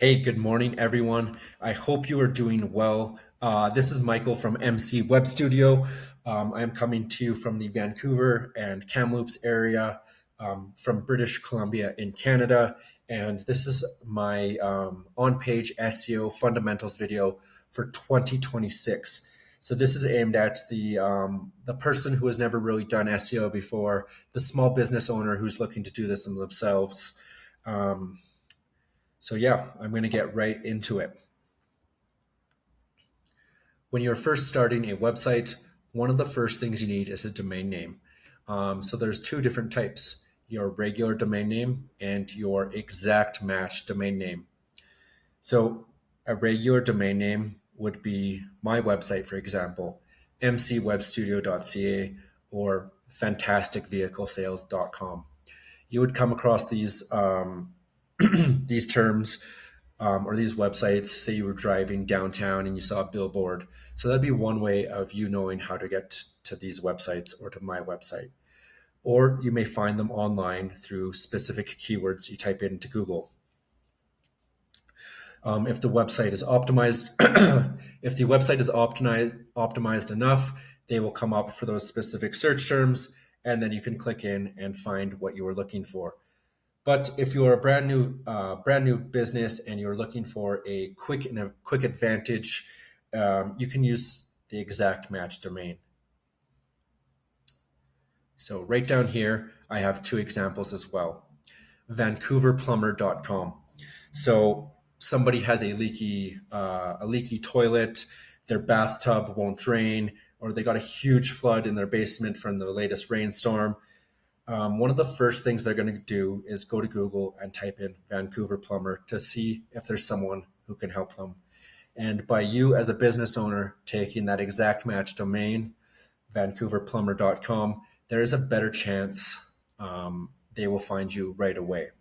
Hey, good morning, everyone. I hope you are doing well. This is Michael from MC Web Studio. I am coming to you from the Vancouver and Kamloops area, from British Columbia in Canada. And this is my on-page SEO fundamentals video for 2026. So this is aimed at the person who has never really done SEO before, the small business owner who's looking to do this themselves. Um, so yeah, I'm going to get right into it. When you're first starting a website, one of the first things you need is a domain name. So there's two different types, your regular domain name and your exact match domain name. So a regular domain name would be my website, for example, mcwebstudio.ca or fantasticvehiclesales.com. You would come across these terms or these websites. Say you were driving downtown and you saw a billboard. So that'd be one way of you knowing how to get to these websites or to my website. Or you may find them online through specific keywords you type into Google. If the website is optimized, if the website is optimized enough, they will come up for those specific search terms, and then you can click in and find what you were looking for. But if you're a brand new business and you're looking for a quick advantage, you can use the exact match domain. So right down here, I have two examples as well. VancouverPlumber.com. So somebody has a leaky toilet, their bathtub won't drain, or they got a huge flood in their basement from the latest rainstorm. One of the first things they're going to do is go to Google and type in Vancouver Plumber to see if there's someone who can help them. And by you as a business owner taking that exact match domain, vancouverplumber.com, there is a better chance they will find you right away.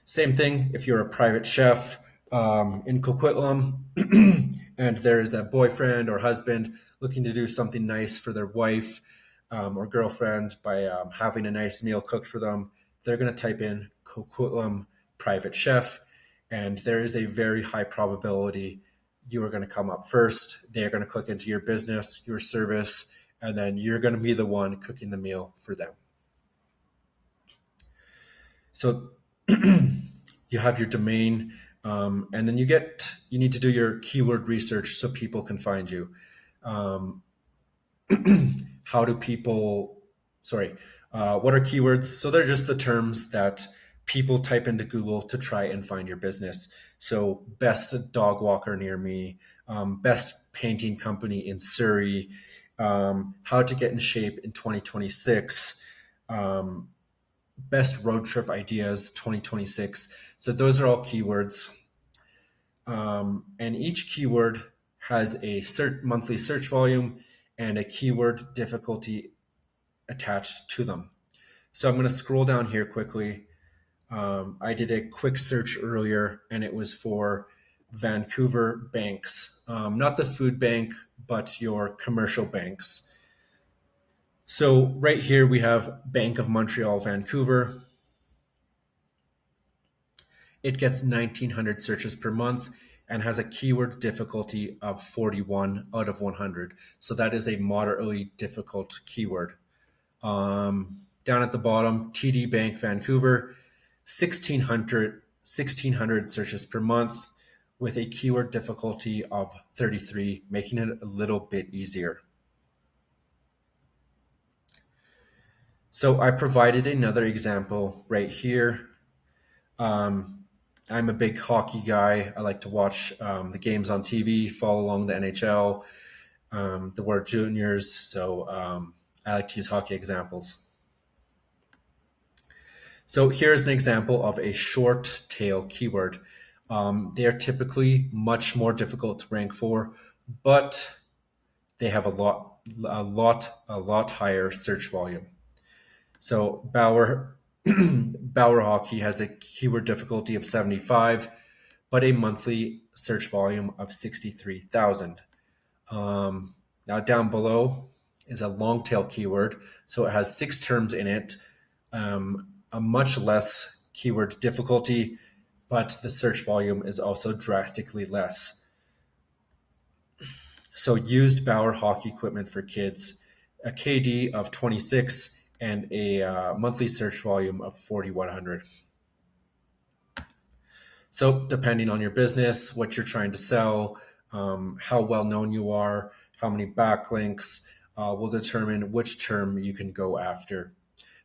Same thing if you're a private chef in Coquitlam and there is a boyfriend or husband looking to do something nice for their wife or girlfriend by having a nice meal cooked for them. They're going to type in Coquitlam private chef, and there is a very high probability you are going to come up first. They're going to click into your business, your service, and then you're going to be the one cooking the meal for them. So you have your domain, and then you need to do your keyword research so people can find you. How do people, sorry, what are keywords? So they're just the terms that people type into Google to try and find your business. So best dog walker near me, best painting company in Surrey, how to get in shape in 2026, best road trip ideas 2026. So those are all keywords. And each keyword has a monthly search volume and a keyword difficulty attached to them. So I'm going to scroll down here quickly. I did a quick search earlier and it was for Vancouver banks, not the food bank, but your commercial banks. So right here we have Bank of Montreal, Vancouver. It gets 1,900 searches per month and has a keyword difficulty of 41 out of 100. So that is a moderately difficult keyword. Down at the bottom, TD Bank Vancouver, 1,600 searches per month with a keyword difficulty of 33, making it a little bit easier. So I provided another example right here. I'm a big hockey guy. I like to watch the games on TV, follow along the NHL, the World Juniors. So I like to use hockey examples. So here's an example of a short tail keyword. They are typically much more difficult to rank for, but they have a lot higher search volume. So Bauer Hockey has a keyword difficulty of 75, but a monthly search volume of 63,000. Now down below is a long tail keyword. So it has 6 terms in it, a much less keyword difficulty, but the search volume is also drastically less. So used Bauer hockey equipment for kids, a KD of 26 and a monthly search volume of 4,100. So depending on your business, what you're trying to sell, how well known you are, how many backlinks will determine which term you can go after.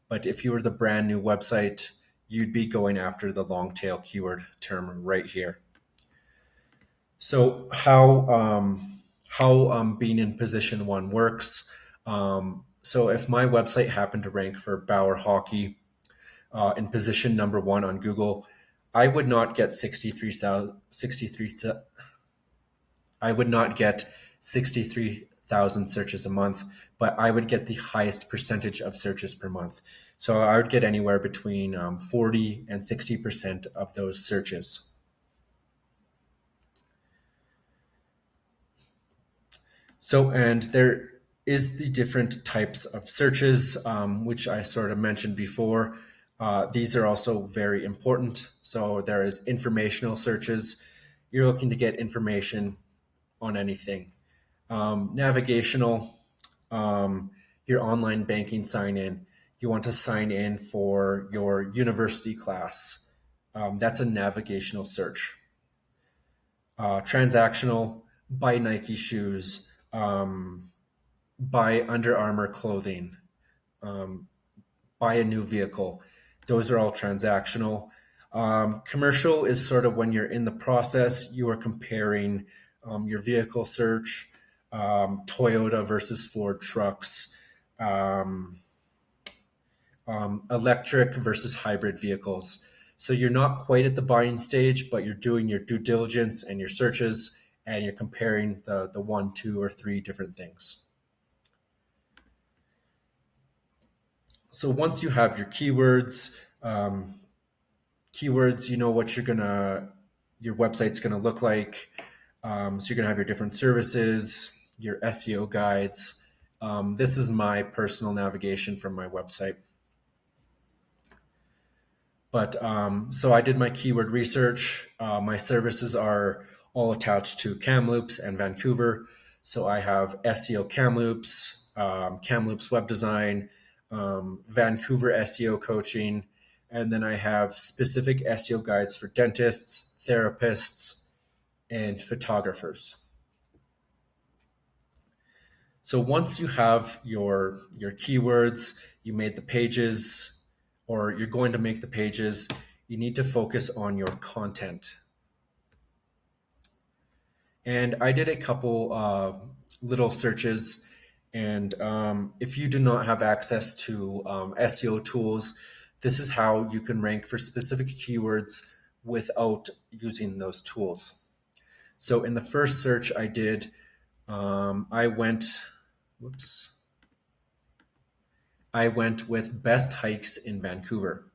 But if you were the brand new website, you'd be going after the long tail keyword term right here. So how being in position one works. So if my website happened to rank for Bauer Hockey in position number one on Google, I would not get 63,000 searches a month, but I would get the highest percentage of searches per month. So I would get anywhere between 40 and 60% of those searches. So, and there is the different types of searches, which I sort of mentioned before. These are also very important. So there is informational searches. You're looking to get information on anything. Navigational, your online banking sign in. You want to sign in for your university class. That's a navigational search. Transactional, buy Nike shoes, buy Under Armour clothing, buy a new vehicle. Those are all transactional. Commercial is sort of when you're in the process, you are comparing your vehicle search, Toyota versus Ford trucks, electric versus hybrid vehicles. So you're not quite at the buying stage, but you're doing your due diligence and your searches, and you're comparing the one, two, or three different things. So once you have your keywords, you know what your website's gonna look like. So you're gonna have your different services, your SEO guides. This is my personal navigation from my website. But so I did my keyword research. My services are all attached to Kamloops and Vancouver. So I have SEO Kamloops, Kamloops web design, Vancouver SEO coaching, and then I have specific SEO guides for dentists, therapists, and photographers. So once you have your keywords, you made the pages, or you're going to make the pages, you need to focus on your content. And I did a couple little searches, and if you do not have access to SEO tools, this is how you can rank for specific keywords without using those tools. So in the first search I did, I went, whoops, I went with best hikes in Vancouver.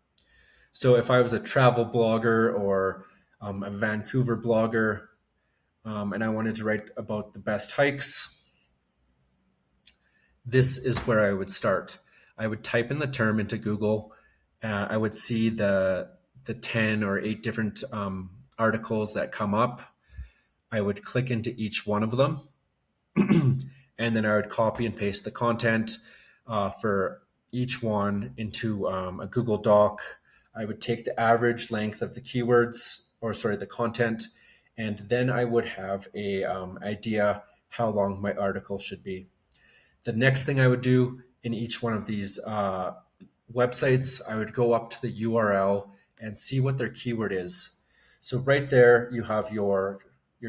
So if I was a travel blogger or a Vancouver blogger, and I wanted to write about the best hikes, this is where I would start. I would type in the term into Google. I would see the 10 or 8 different articles that come up. I would click into each one of them, and then I would copy and paste the content for each one into a Google Doc. I would take the average length of the keywords, or sorry, the content, and then I would have a idea how long my article should be. The next thing I would do in each one of these websites, I would go up to the URL and see what their keyword is. So right there, you have your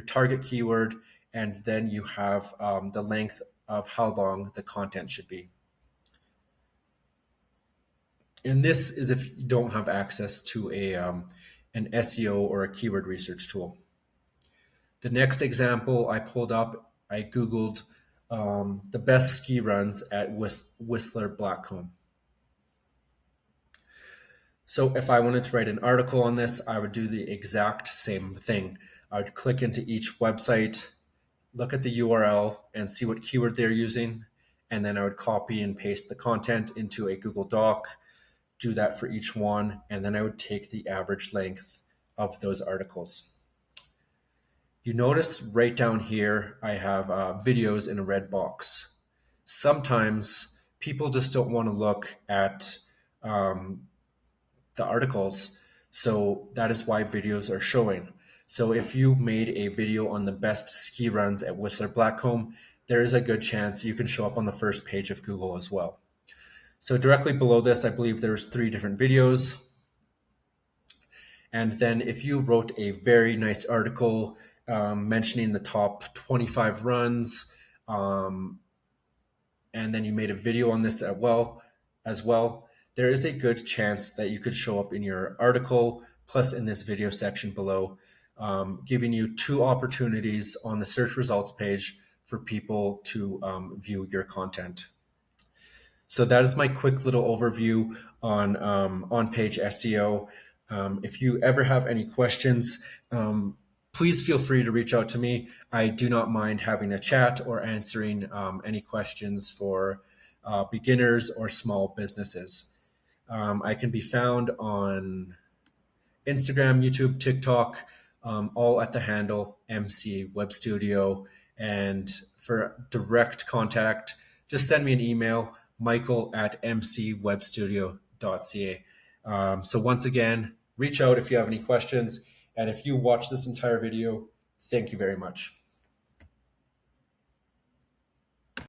target keyword, and then you have the length of how long the content should be. And this is if you don't have access to an SEO or a keyword research tool. The next example I pulled up, I Googled the best ski runs at Whistler Blackcomb. So if I wanted to write an article on this, I would do the exact same thing. I would click into each website, look at the URL, and see what keyword they're using. And then I would copy and paste the content into a Google Doc, do that for each one, and then I would take the average length of those articles. You notice right down here, I have videos in a red box. Sometimes people just don't want to look at the articles, so that is why videos are showing. So if you made a video on the best ski runs at Whistler Blackcomb, there is a good chance you can show up on the first page of Google as well. So directly below this, I believe there's 3 different videos. And then if you wrote a very nice article mentioning the top 25 runs, and then you made a video on this as well, there is a good chance that you could show up in your article, plus in this video section below, giving you 2 opportunities on the search results page for people to view your content. So that is my quick little overview on on-page SEO. If you ever have any questions, please feel free to reach out to me. I do not mind having a chat or answering any questions for beginners or small businesses. I can be found on Instagram, YouTube, TikTok, all at the handle MC Web Studio. And for direct contact, just send me an email, michael@mcwebstudio.ca. So once again, reach out if you have any questions. And if you watch this entire video, thank you very much.